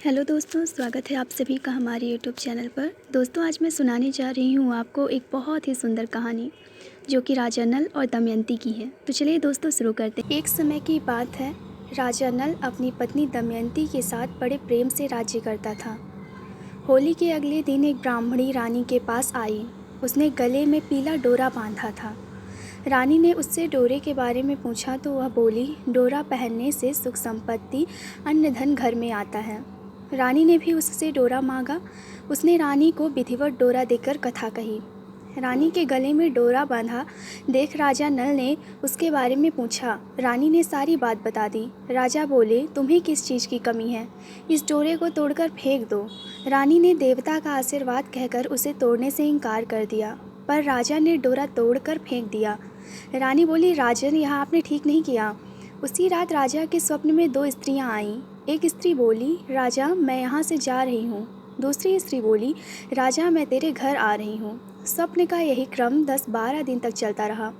Hello दोस्तों, स्वागत है आप सभी का हमारे यूट्यूब चैनल पर। दोस्तों, आज मैं सुनाने जा रही हूँ आपको एक बहुत ही सुंदर कहानी जो कि राजा नल और दमयंती की है। तो चलिए दोस्तों शुरू करते हैं। एक समय की बात है, राजा नल अपनी पत्नी दमयंती के साथ बड़े प्रेम से राज्य करता था। होली के अगले दिन एक ब्राह्मणी रानी के पास आई। उसने गले में पीला डोरा बांधा था। रानी ने उससे डोरे के बारे में पूछा तो वह बोली, डोरा पहनने से सुख संपत्ति अन्न धन घर में आता है। रानी ने भी उससे डोरा मांगा। उसने रानी को विधिवत डोरा देकर कथा कही। रानी के गले में डोरा बांधा देख राजा नल ने उसके बारे में पूछा। रानी ने सारी बात बता दी। राजा बोले, तुम्हें किस चीज़ की कमी है? इस डोरे को तोड़कर फेंक दो। रानी ने देवता का आशीर्वाद कहकर उसे तोड़ने से इनकार कर दिया, पर राजा ने डोरा तोड़कर फेंक दिया। रानी बोली, राजन, यह आपने ठीक नहीं किया। उसी रात राजा के स्वप्न में दो स्त्रियां आईं। एक स्त्री बोली, राजा, मैं यहाँ से जा रही हूँ। दूसरी स्त्री बोली, राजा, मैं तेरे घर आ रही हूँ। स्वप्न का यही क्रम 10-12 दिन तक चलता रहा।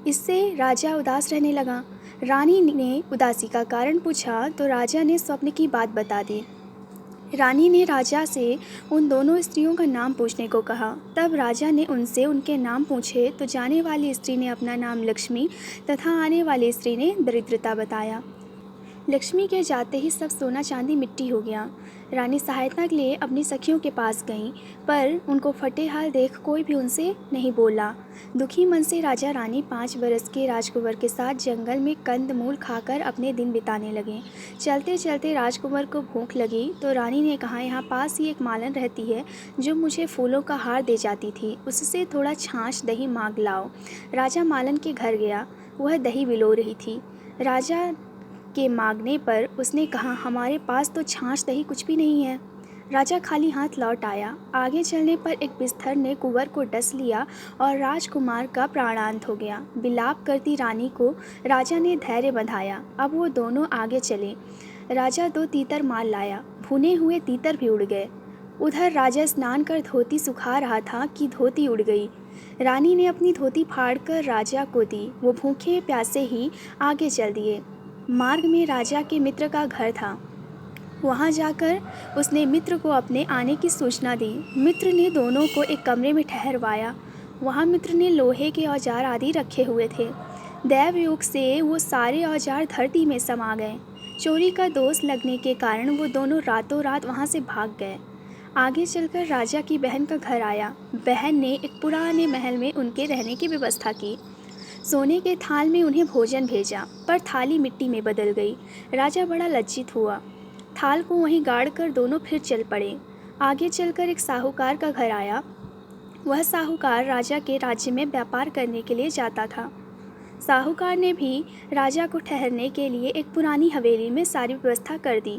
इससे राजा उदास रहने लगा। रानी ने उदासी का कारण पूछा तो राजा ने स्वप्न की बात बता दी। रानी ने राजा से उन दोनों स्त्रियों का नाम पूछने को कहा। तब राजा ने उनसे उनके नाम पूछे तो जाने वाली स्त्री ने अपना नाम लक्ष्मी तथा आने वाली स्त्री ने दरिद्रता बताया। लक्ष्मी के जाते ही सब सोना चांदी मिट्टी हो गया। रानी सहायता के लिए अपनी सखियों के पास गईं, पर उनको फटे हाल देख कोई भी उनसे नहीं बोला। दुखी मन से राजा रानी 5 बरस के राजकुंवर के साथ जंगल में कंद मूल खाकर अपने दिन बिताने लगे। चलते चलते राजकुंवर को भूख लगी तो रानी ने कहा, यहाँ पास ही एक मालन रहती है जो मुझे फूलों का हार दे जाती थी, उससे थोड़ा छाछ दही मांग लाओ। राजा मालन के घर गया। वह दही बिलो रही थी। राजा के मांगने पर उसने कहा, हमारे पास तो छाछ दही कुछ भी नहीं है। राजा खाली हाथ लौट आया। आगे चलने पर एक बिस्तर ने कुंवर को डस लिया और राजकुमार का प्राणांत हो गया। विलाप करती रानी को राजा ने धैर्य बंधाया। अब वो दोनों आगे चले। राजा 2 तीतर मार लाया। भुने हुए तीतर भी उड़ गए। उधर राजा स्नान कर धोती सुखा रहा था कि धोती उड़ गई। रानी ने अपनी धोती फाड़कर राजा को दी। वो भूखे प्यासे ही आगे चल दिए। मार्ग में राजा के मित्र का घर था। वहां जाकर उसने मित्र को अपने आने की सूचना दी। मित्र ने दोनों को एक कमरे में ठहरवाया। वहां मित्र ने लोहे के औजार आदि रखे हुए थे। दैव योग से वो सारे औजार धरती में समा गए। चोरी का दोष लगने के कारण वो दोनों रातों रात वहां से भाग गए। आगे चलकर राजा की बहन का घर आया। बहन ने एक पुराने महल में उनके रहने की व्यवस्था की। सोने के थाल में उन्हें भोजन भेजा, पर थाली मिट्टी में बदल गई। राजा बड़ा लज्जित हुआ। थाल को वहीं गाड़ कर दोनों फिर चल पड़े। आगे चलकर एक साहूकार का घर आया। वह साहूकार राजा के राज्य में व्यापार करने के लिए जाता था। साहूकार ने भी राजा को ठहरने के लिए एक पुरानी हवेली में सारी व्यवस्था कर दी।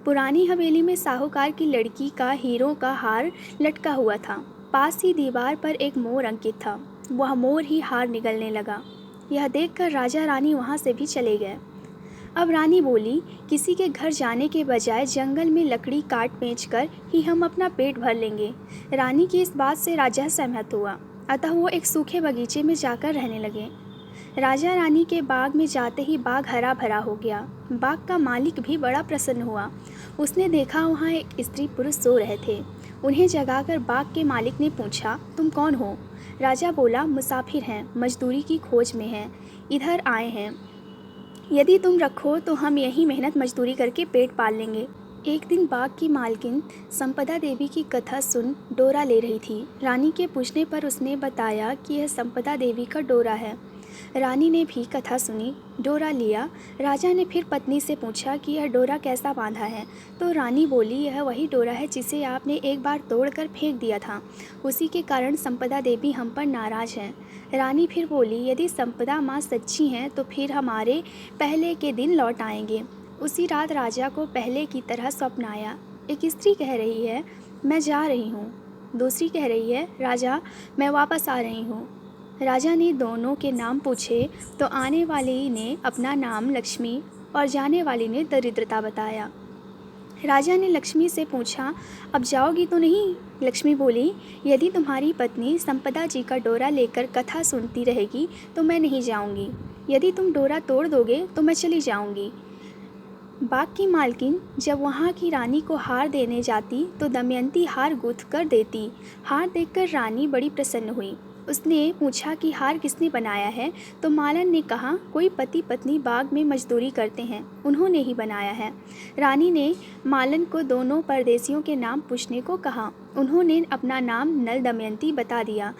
पुरानी हवेली में साहूकार की लड़की का हीरों का हार लटका हुआ था। पास ही दीवार पर एक मोर अंकित था। वह मोर ही हार निगलने लगा। यह देखकर राजा रानी वहां से भी चले गए। अब रानी बोली, किसी के घर जाने के बजाय जंगल में लकड़ी काट बेचकर ही हम अपना पेट भर लेंगे। रानी की इस बात से राजा सहमत हुआ। अतः वो एक सूखे बगीचे में जाकर रहने लगे। राजा रानी के बाग में जाते ही बाग हरा भरा हो गया। बाग का मालिक भी बड़ा प्रसन्न हुआ। उसने देखा वहाँ एक स्त्री पुरुष सो रहे थे। उन्हें जगाकर बाग के मालिक ने पूछा, तुम कौन हो? राजा बोला, मुसाफिर हैं, मजदूरी की खोज में हैं, इधर आए हैं। यदि तुम रखो तो हम यही मेहनत मजदूरी करके पेट पाल लेंगे। एक दिन बाग की मालकिन संपदा देवी की कथा सुन डोरा ले रही थी। रानी के पूछने पर उसने बताया कि यह संपदा देवी का डोरा है। रानी ने भी कथा सुनी, डोरा लिया। राजा ने फिर पत्नी से पूछा कि यह डोरा कैसा बांधा है, तो रानी बोली, यह वही डोरा है जिसे आपने एक बार तोड़कर फेंक दिया था। उसी के कारण संपदा देवी हम पर नाराज हैं। रानी फिर बोली, यदि संपदा माँ सच्ची हैं तो फिर हमारे पहले के दिन लौट आएंगे। उसी रात राजा को पहले की तरह स्वप्न आया। एक स्त्री कह रही है, मैं जा रही हूँ। दूसरी कह रही है, राजा, मैं वापस आ रही हूँ। राजा ने दोनों के नाम पूछे तो आने वाली ने अपना नाम लक्ष्मी और जाने वाली ने दरिद्रता बताया। राजा ने लक्ष्मी से पूछा, अब जाओगी तो नहीं? लक्ष्मी बोली, यदि तुम्हारी पत्नी संपदा जी का डोरा लेकर कथा सुनती रहेगी तो मैं नहीं जाऊंगी। यदि तुम डोरा तोड़ दोगे तो मैं चली जाऊंगी। बाग की मालकिन जब वहाँ की रानी को हार देने जाती तो दमयंती हार गूँथ कर देती। हार देखकर रानी बड़ी प्रसन्न हुई। उसने पूछा कि हार किसने बनाया है, तो मालन ने कहा कोई पति पत्नी बाग में मजदूरी करते हैं, उन्होंने ही बनाया है। रानी ने मालन को दोनों परदेसियों के नाम पूछने को कहा। उन्होंने अपना नाम नल दमयंती बता दिया।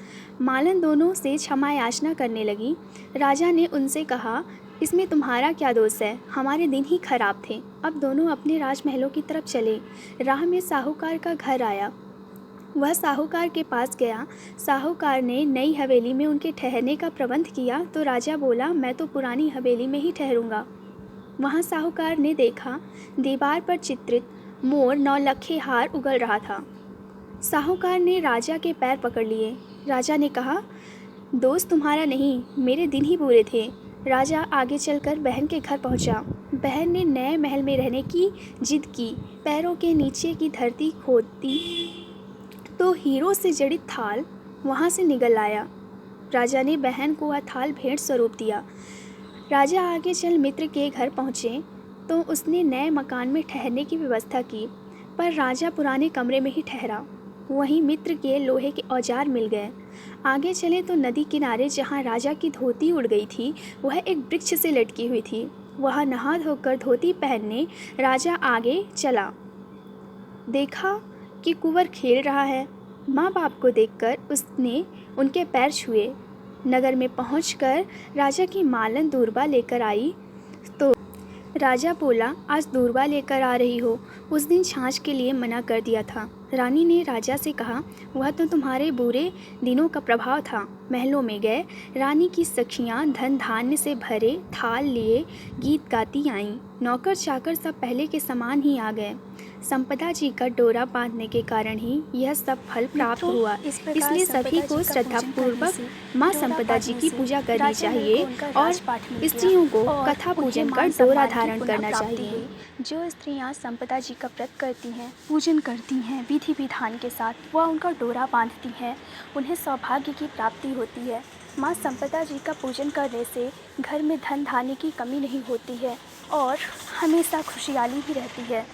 मालन दोनों से क्षमा याचना करने लगी। राजा ने उनसे कहा, इसमें तुम्हारा क्या दोष है, हमारे दिन ही खराब थे। अब दोनों अपने राजमहलों की तरफ चले। राह में साहूकार का घर आया। वह साहूकार के पास गया। साहूकार ने नई हवेली में उनके ठहरने का प्रबंध किया तो राजा बोला, मैं तो पुरानी हवेली में ही ठहरूंगा। वहाँ साहूकार ने देखा दीवार पर चित्रित मोर नौलखे हार उगल रहा था। साहूकार ने राजा के पैर पकड़ लिए। राजा ने कहा, दोस्त तुम्हारा नहीं, मेरे दिन ही बुरे थे। राजा आगे चलकर बहन के घर पहुंचा। बहन ने नए महल में रहने की जिद की। पैरों के नीचे की धरती खोदती तो हीरो से जड़ित थाल वहाँ से निकल आया। राजा ने बहन को वह थाल भेंट स्वरूप दिया। राजा आगे चल मित्र के घर पहुँचे तो उसने नए मकान में ठहरने की व्यवस्था की, पर राजा पुराने कमरे में ही ठहरा। वहीं मित्र के लोहे के औजार मिल गए। आगे चले तो नदी किनारे जहाँ राजा की धोती उड़ गई थी, वह एक वृक्ष से लटकी हुई थी। वह नहा धोकर धोती पहनने राजा आगे चला। देखा कि कुंवर खेल रहा है। माँ बाप को देखकर उसने उनके पैर छुए। नगर में पहुंचकर राजा की मालन दूरबा लेकर आई तो राजा बोला, आज दूरबा लेकर आ रही हो, उस दिन छाछ के लिए मना कर दिया था। रानी ने राजा से कहा, वह तो तुम्हारे बुरे दिनों का प्रभाव था। महलों में गए। रानी की सखियां धन धान्य से भरे थाल लिए गीत गाती आईं। नौकर चाकर सब पहले के समान ही आ गए। संपदा जी का डोरा बांधने के कारण ही यह सब फल प्राप्त हुआ। इसलिए सभी को श्रद्धापूर्वक माँ संपदा जी की पूजा करनी चाहिए और स्त्रियों को कथा पूजन कर डोरा धारण करना चाहिए। जो स्त्रियाँ संपदा जी का व्रत करती हैं, पूजन करती हैं विधि विधान के साथ, वह उनका डोरा बांधती हैं, उन्हें सौभाग्य की प्राप्ति होती है। माँ संपदा जी का पूजन करने से घर में धन धान्य की कमी नहीं होती है और हमेशा खुशहाली भी रहती है।